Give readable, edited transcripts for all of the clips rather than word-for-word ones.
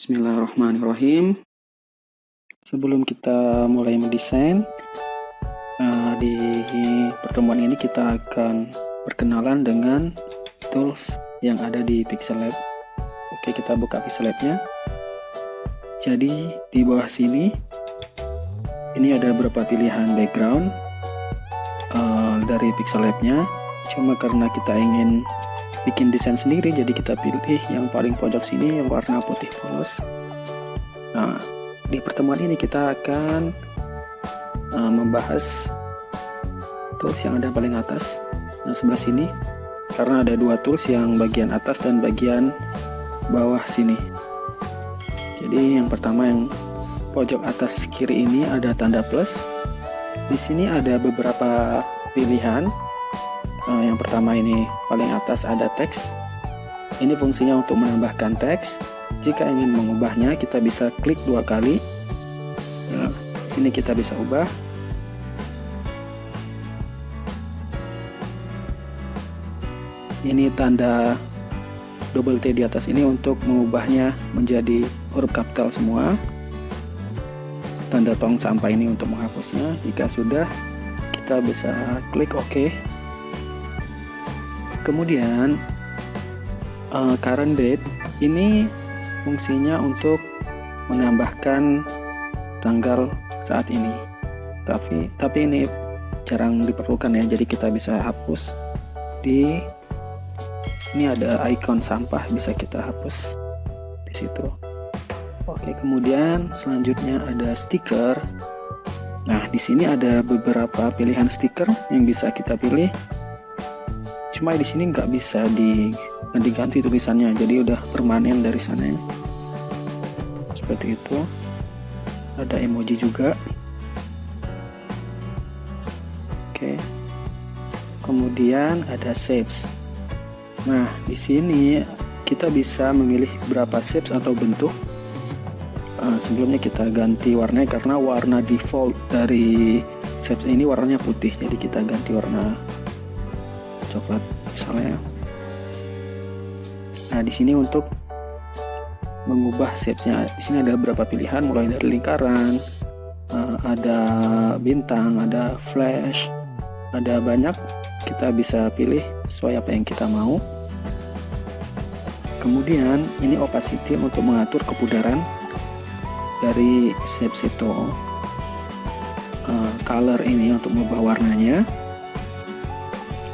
Bismillahirrahmanirrahim. Sebelum kita mulai mendesain, di pertemuan ini kita akan berkenalan dengan tools yang ada di Pixel Lab. Oke, kita buka Pixel Lab-nya. Jadi di bawah sini, ini ada beberapa pilihan background dari Pixel Lab-nya. Cuma karena kita ingin bikin desain sendiri, jadi kita pilih yang paling pojok sini yang warna putih polos. Nah, di pertemuan ini kita akan membahas tools yang ada paling atas, nah sebelah sini, karena ada dua tools yang bagian atas dan bagian bawah sini. Jadi yang pertama yang pojok atas kiri ini ada tanda plus. Di sini ada beberapa pilihan. Yang pertama ini paling atas ada teks. Ini fungsinya untuk menambahkan teks. Jika ingin mengubahnya, kita bisa klik dua kali. Nah, sini kita bisa ubah. Ini tanda double T di atas ini untuk mengubahnya menjadi huruf kapital semua. Tanda tong sampah ini untuk menghapusnya. Jika sudah, kita bisa klik OK. Kemudian current date ini fungsinya untuk menambahkan tanggal saat ini. Tapi ini jarang diperlukan ya. Jadi kita bisa hapus. Ini ada icon sampah, bisa kita hapus di situ. Oke, kemudian selanjutnya ada stiker. Nah, di sini ada beberapa pilihan stiker yang bisa kita pilih. Cuma di sini nggak bisa diganti tulisannya, jadi udah permanen dari sana ya. Seperti itu. Ada emoji juga. Oke. Kemudian ada shapes. Nah, di sini kita bisa memilih berapa shapes atau bentuk. Sebelumnya kita ganti warnanya karena warna default dari shapes ini warnanya putih, jadi kita ganti warna coklat misalnya. Nah, di sini untuk mengubah shapes-nya, di sini ada beberapa pilihan mulai dari lingkaran, ada bintang, ada flash, ada banyak. Kita bisa pilih sesuai apa yang kita mau. Kemudian ini opacity untuk mengatur kepudaran dari shapes itu. Color ini untuk mengubah warnanya.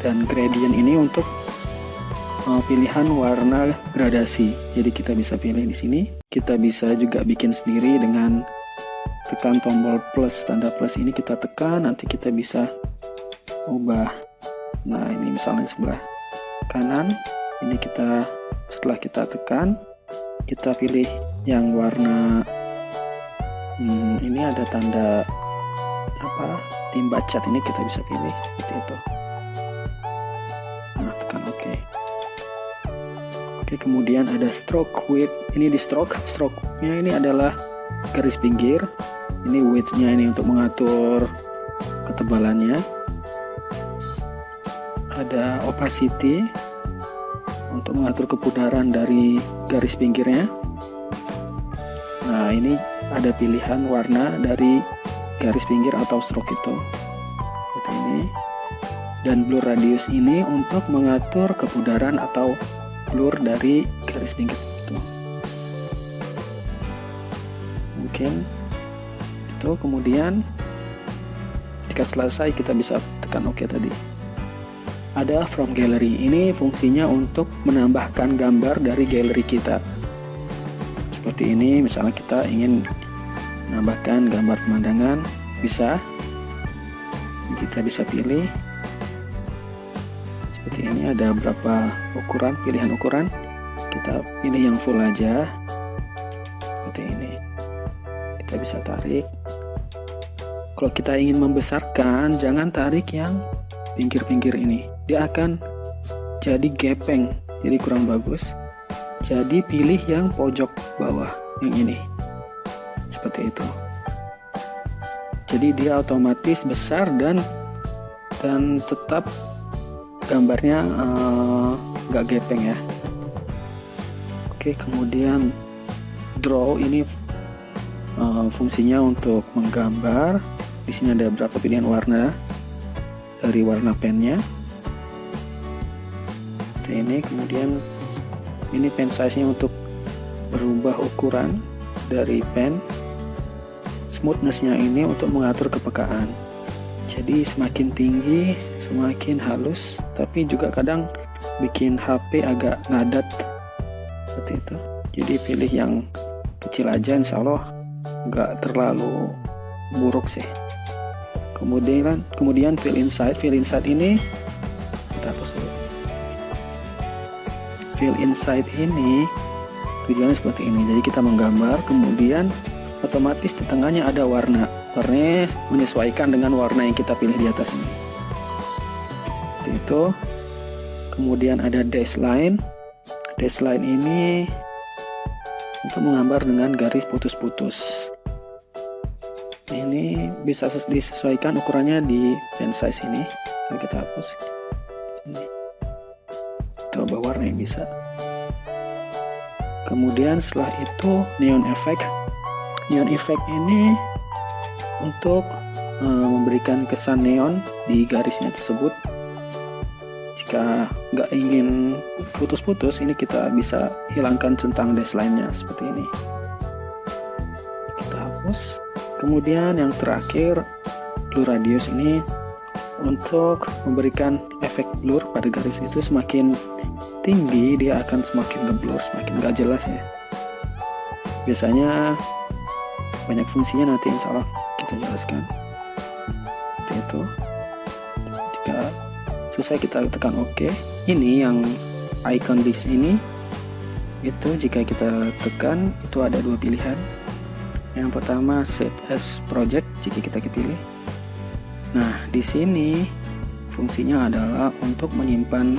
Dan gradient ini untuk pilihan warna gradasi. Jadi kita bisa pilih di sini. Kita bisa juga bikin sendiri dengan tekan tombol plus, tanda plus ini kita tekan, nanti kita bisa ubah. Nah, ini misalnya sebelah kanan. Ini setelah kita tekan, kita pilih yang warna ini ada tanda timba cat, ini kita bisa pilih seperti itu. Nah, tekan OK. Oke, kemudian ada stroke width. Ini di stroke-nya ini adalah garis pinggir. Ini width-nya ini untuk mengatur ketebalannya. Ada opacity untuk mengatur kepudaran dari garis pinggirnya. Nah, ini ada pilihan warna dari garis pinggir atau stroke itu. Seperti ini. Dan blur radius ini untuk mengatur kepudaran atau blur dari garis pinggir itu. Mungkin itu. Kemudian jika selesai kita bisa tekan OK tadi. Ada from gallery. Ini fungsinya untuk menambahkan gambar dari galeri kita. Seperti ini, misalnya kita ingin menambahkan gambar pemandangan, bisa. Kita bisa pilih. Seperti ini ada beberapa ukuran, pilihan ukuran. Kita pilih yang full aja. Seperti ini. Kita bisa tarik. Kalau kita ingin membesarkan, jangan tarik yang pinggir-pinggir ini. Dia akan jadi gepeng, jadi kurang bagus. Jadi pilih yang pojok bawah, yang ini. Seperti itu. Jadi dia otomatis besar dan tetap gambarnya nggak gepeng ya. Oke, kemudian draw ini fungsinya untuk menggambar. Di sini ada beberapa pilihan warna dari warna pennya. Ini kemudian ini pen size-nya untuk berubah ukuran dari pen. Smoothness-nya ini untuk mengatur kepekaan. Jadi semakin tinggi semakin halus, tapi juga kadang bikin HP agak ngadat seperti itu. Jadi pilih yang kecil aja, insya Allah nggak terlalu buruk sih. Kemudian fill inside ini kita hapus dulu. Fill inside ini tujuannya seperti ini. Jadi kita menggambar, kemudian otomatis di tengahnya ada warnanya menyesuaikan dengan warna yang kita pilih di atas ini. Seperti itu. Kemudian ada dash line ini untuk menggambar dengan garis putus-putus. Ini bisa disesuaikan ukurannya di pen size ini. Jadi kita hapus ini. Coba warna yang bisa. Kemudian setelah itu neon effect ini untuk memberikan kesan neon di garisnya tersebut. Jika nggak ingin putus-putus, ini kita bisa hilangkan centang dash line-nya seperti ini. Kita hapus. Kemudian yang terakhir, blur radius ini untuk memberikan efek blur pada garis itu. Semakin tinggi dia akan semakin ngeblur, semakin nggak jelas ya. Biasanya banyak fungsinya, nanti insya Allah kita jelaskan. Seperti itu. Jika selesai kita tekan OK. Ini yang icon disk ini, itu jika kita tekan itu ada dua pilihan. Yang pertama save as project jika kita pilih. Nah di sini fungsinya adalah untuk menyimpan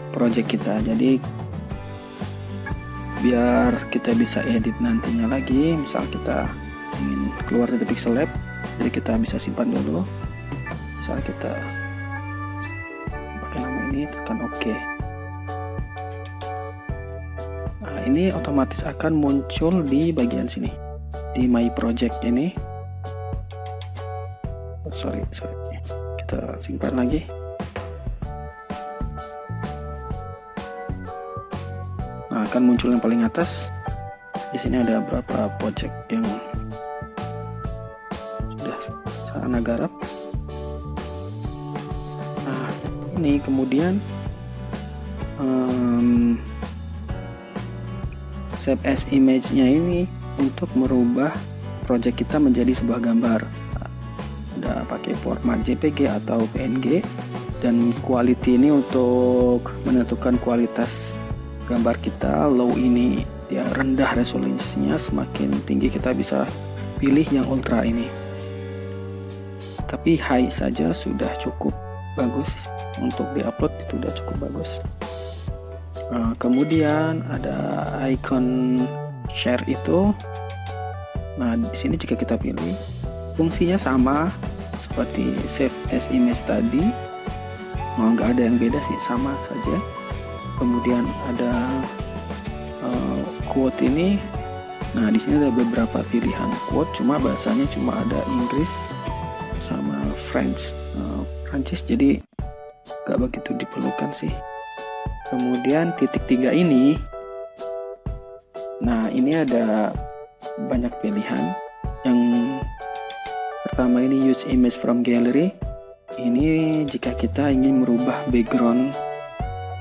project kita. Jadi biar kita bisa edit nantinya lagi. Misal kita ingin keluar dari Pixel Lab, jadi kita bisa simpan dulu. Misal kita pakai nama ini, tekan OK. Nah, ini otomatis akan muncul di bagian sini, di My Project ini. Sorry, kita simpan lagi. Nah, akan muncul yang paling atas. Di sini ada beberapa project yang sudah saya garap. Nah, ini kemudian save as image-nya ini untuk merubah project kita menjadi sebuah gambar. Ada pakai format JPG atau PNG, dan quality ini untuk menentukan kualitas gambar kita. Low ini dia rendah resolusinya, semakin tinggi kita bisa pilih yang ultra ini. Tapi high saja sudah cukup bagus untuk diupload, itu sudah cukup bagus. Kemudian ada icon share itu. Nah di sini jika kita pilih, fungsinya sama seperti save as image tadi. Nggak ada yang beda sih, sama saja. Kemudian ada quote ini. Nah di sini ada beberapa pilihan quote, cuma bahasanya cuma ada Inggris sama Prancis, jadi nggak begitu diperlukan sih. Kemudian titik 3 ini, nah ini ada banyak pilihan. Yang pertama ini use image from gallery. Ini jika kita ingin merubah background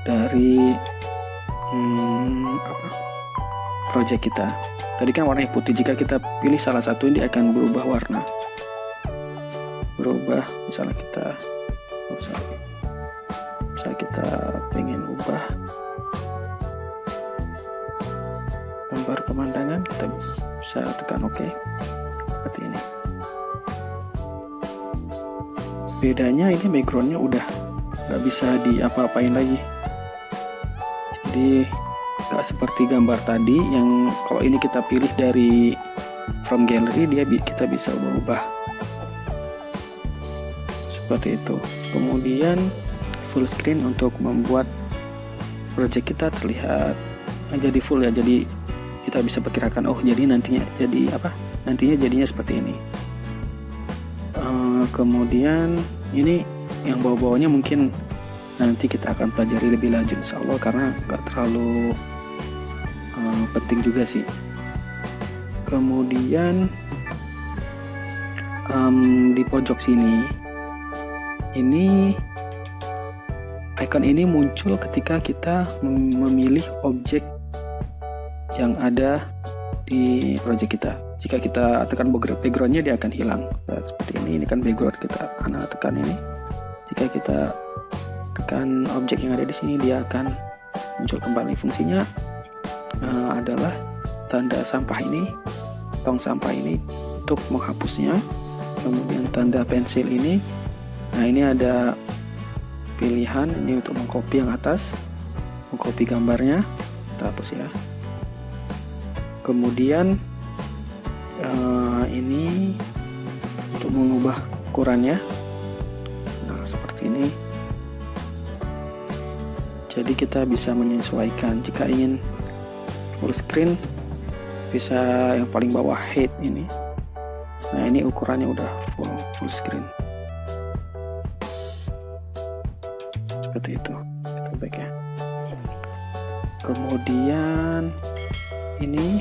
dari project kita. Tadi kan warnanya putih, jika kita pilih salah satu ini akan berubah warna. Misalnya kita pengen ubah gambar pemandangan, kita bisa tekan OK seperti ini. Bedanya ini backgroundnya udah nggak bisa diapa-apain lagi, jadi nggak seperti gambar tadi yang kalau ini kita pilih dari from gallery, kita bisa ubah seperti itu. Kemudian full screen untuk membuat project kita terlihat jadi full ya, jadi kita bisa perkirakan, oh jadi nantinya jadinya seperti ini. Kemudian ini yang bawah-bawahnya mungkin nanti kita akan pelajari lebih lanjut insya Allah, karena nggak terlalu penting juga sih. Kemudian di pojok sini, ini icon ini muncul ketika kita memilih objek yang ada di project kita. Jika kita tekan backgroundnya, dia akan hilang. Nah, seperti ini kan background kita, anak tekan ini. Jika kita tekan objek yang ada di sini, dia akan muncul kembali. Fungsinya adalah tanda sampah ini, tong sampah ini untuk menghapusnya. Kemudian tanda pensil ini, nah ini ada pilihan ini untuk mengcopy yang atas, mengcopy gambarnya, kita hapus ya. Kemudian ini untuk mengubah ukurannya, nah seperti ini. Jadi kita bisa menyesuaikan. Jika ingin full screen, bisa yang paling bawah height ini. Nah ini ukurannya udah full screen. Seperti itu. Kita back ya. Kemudian ini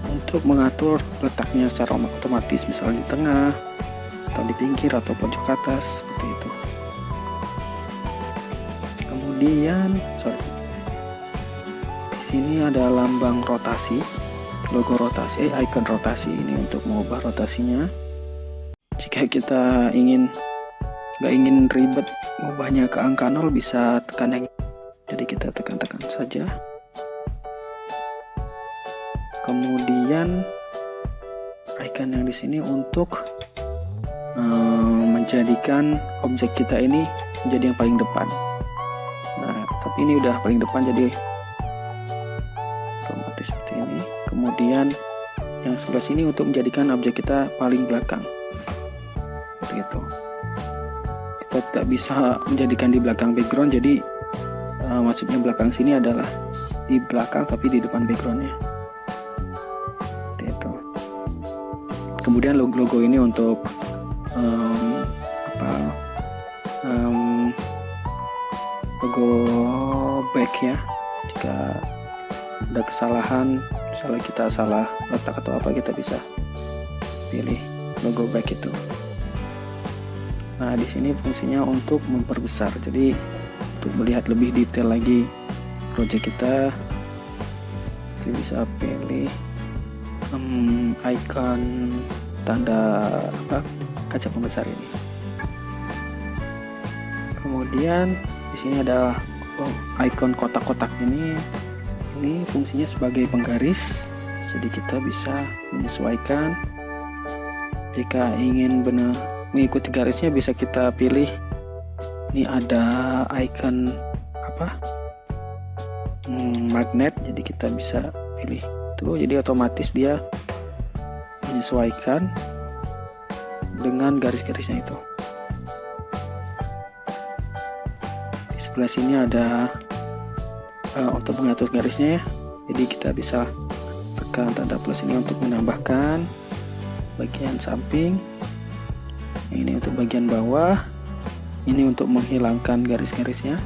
untuk mengatur letaknya secara otomatis, misalnya di tengah atau di pinggir atau pojok atas, seperti itu. Kemudian di sini ada lambang rotasi, logo rotasi, icon rotasi ini untuk mengubah rotasinya. Jika kita nggak ingin ribet mengubahnya ke angka 0, bisa tekan yang, jadi kita tekan saja. Kemudian icon yang di sini untuk menjadikan objek kita ini menjadi yang paling depan. Nah, tapi ini udah paling depan, jadi otomatis seperti ini. Kemudian yang sebelah sini untuk menjadikan objek kita paling belakang, seperti itu. Kita tidak bisa menjadikan di belakang background, jadi maksudnya belakang sini adalah di belakang tapi di depan backgroundnya. Kemudian logo ini untuk logo back ya. Jika ada kesalahan, misalnya kita salah letak atau apa, kita bisa pilih logo back itu. Nah di sini fungsinya untuk memperbesar, jadi untuk melihat lebih detail lagi project kita, kita bisa pilih icon tanda kaca pembesar ini. Kemudian di sini ada icon kotak-kotak ini fungsinya sebagai penggaris, jadi kita bisa menyesuaikan. Jika ingin benar mengikuti garisnya, bisa kita pilih ini ada icon magnet, jadi kita bisa pilih itu, jadi otomatis dia menyesuaikan dengan garis-garisnya itu. Di sebelah sini ada untuk mengatur garisnya ya, jadi kita bisa tekan tanda plus ini untuk menambahkan bagian samping, ini untuk bagian bawah, ini untuk menghilangkan garis-garisnya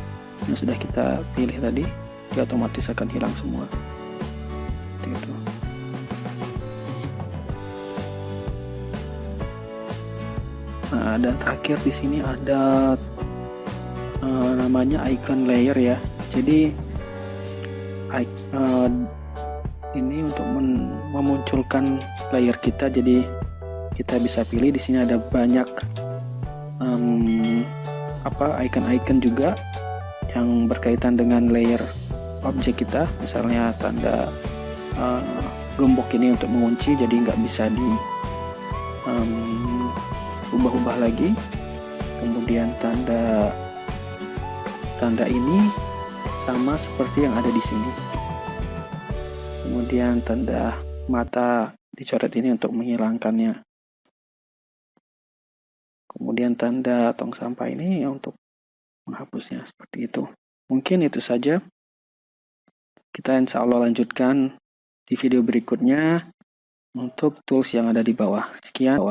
yang sudah kita pilih tadi, dia otomatis akan hilang semua. Itu. Nah, dan terakhir di sini ada namanya icon layer ya. Jadi ini untuk memunculkan layer kita, jadi kita bisa pilih di sini ada banyak icon-icon juga yang berkaitan dengan layer objek kita, misalnya tanda gembok ini untuk mengunci, jadi nggak bisa di ubah-ubah lagi. Kemudian tanda ini sama seperti yang ada di sini. Kemudian tanda mata dicoret ini untuk menghilangkannya. Kemudian tanda tong sampah ini untuk menghapusnya, seperti itu. Mungkin itu saja. Kita insya Allah lanjutkan di video berikutnya untuk tools yang ada di bawah. Sekian.